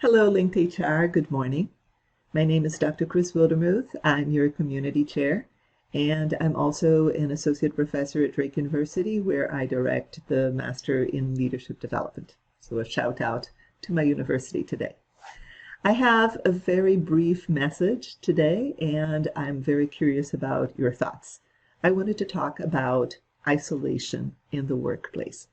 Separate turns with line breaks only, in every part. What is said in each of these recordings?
Hello, Linked HR. Good morning. My name is Dr. Cris Wildermuth. I'm your community chair, and I'm also an associate professor at Drake University, where I direct the Master in Leadership Development. So a shout out to my university today. I have a very brief message today, and I'm very curious about your thoughts. I wanted to talk about isolation in the workplace.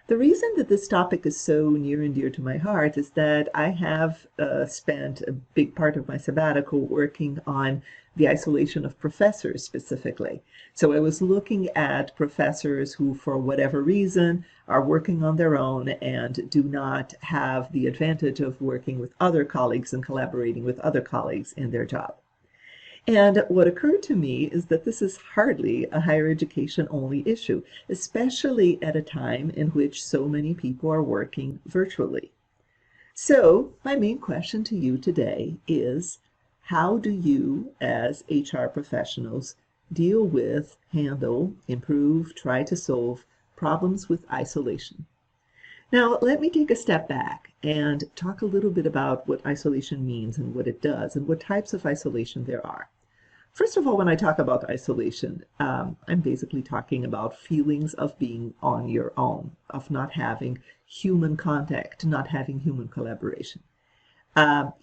The reason that this topic is so near and dear to my heart is that I have spent a big part of my sabbatical working on the isolation of professors specifically. So I was looking at professors who, for whatever reason, are working on their own and do not have the advantage of working with other colleagues and collaborating with other colleagues in their job. And what occurred to me is that this is hardly a higher education only issue, especially at a time in which so many people are working virtually. So my main question to you today is, how do you as HR professionals deal with, handle, improve, try to solve problems with isolation? Now, let me take a step back and talk a little bit about what isolation means and what it does and what types of isolation there are. First of all, when I talk about isolation, I'm basically talking about feelings of being on your own, of not having human contact, not having human collaboration.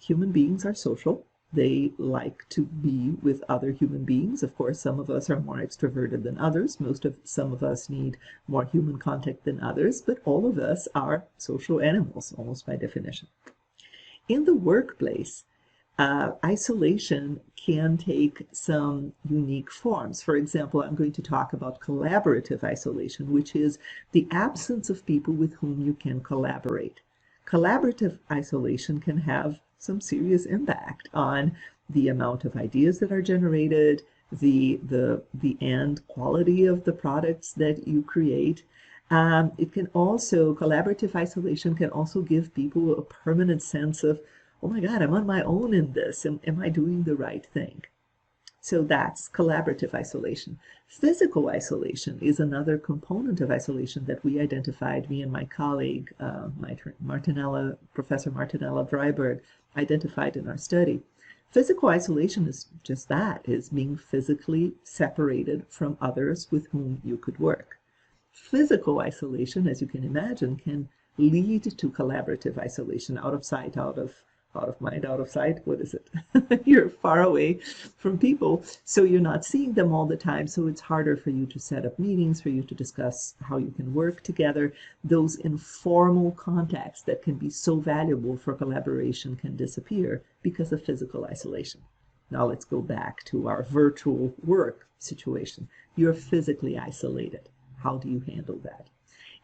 Human beings are social. They like to be with other human beings. Of course, some of us are more extroverted than others. Some of us need more human contact than others, but all of us are social animals, almost by definition. In the workplace, isolation can take some unique forms. For example, I'm going to talk about collaborative isolation, which is the absence of people with whom you can collaborate. Collaborative isolation can have some serious impact on the amount of ideas that are generated, the end quality of the products that you create. Collaborative isolation can also give people a permanent sense of, oh my God, I'm on my own in this. Am I doing the right thing? So that's collaborative isolation. Physical isolation is another component of isolation that we identified, me and my colleague, Professor Martinella Dryberg, identified in our study. Physical isolation is just that, is being physically separated from others with whom you could work. Physical isolation, as you can imagine, can lead to collaborative isolation, out of sight, out of mind, out of sight. What is it? You're far away from people, so you're not seeing them all the time, so it's harder for you to set up meetings, for you to discuss how you can work together. Those informal contacts that can be so valuable for collaboration can disappear because of physical isolation. Now let's go back to our virtual work situation. You're physically isolated. How do you handle that?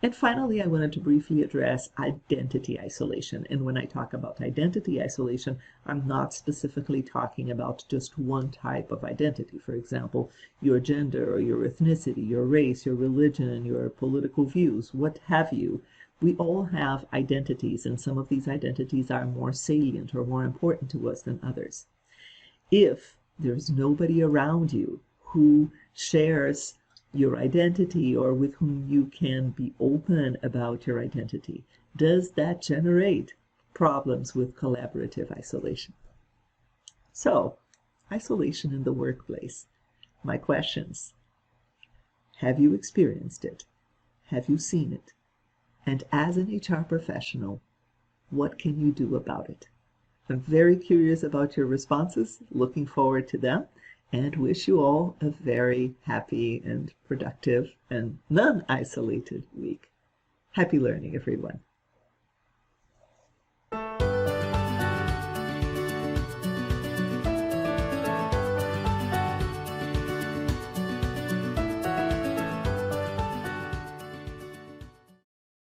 And finally, I wanted to briefly address identity isolation. And when I talk about identity isolation, I'm not specifically talking about just one type of identity. For example, your gender or your ethnicity, your race, your religion, your political views, what have you. We all have identities, and some of these identities are more salient or more important to us than others. If there's nobody around you who shares your identity or with whom you can be open about your identity, does that generate problems with collaborative isolation? So, isolation in the workplace. My questions: have you experienced it? Have you seen it? And as an HR professional, what can you do about it? I'm very curious about your responses, looking forward to them, and wish you all a very happy and productive and non-isolated week. Happy learning, everyone.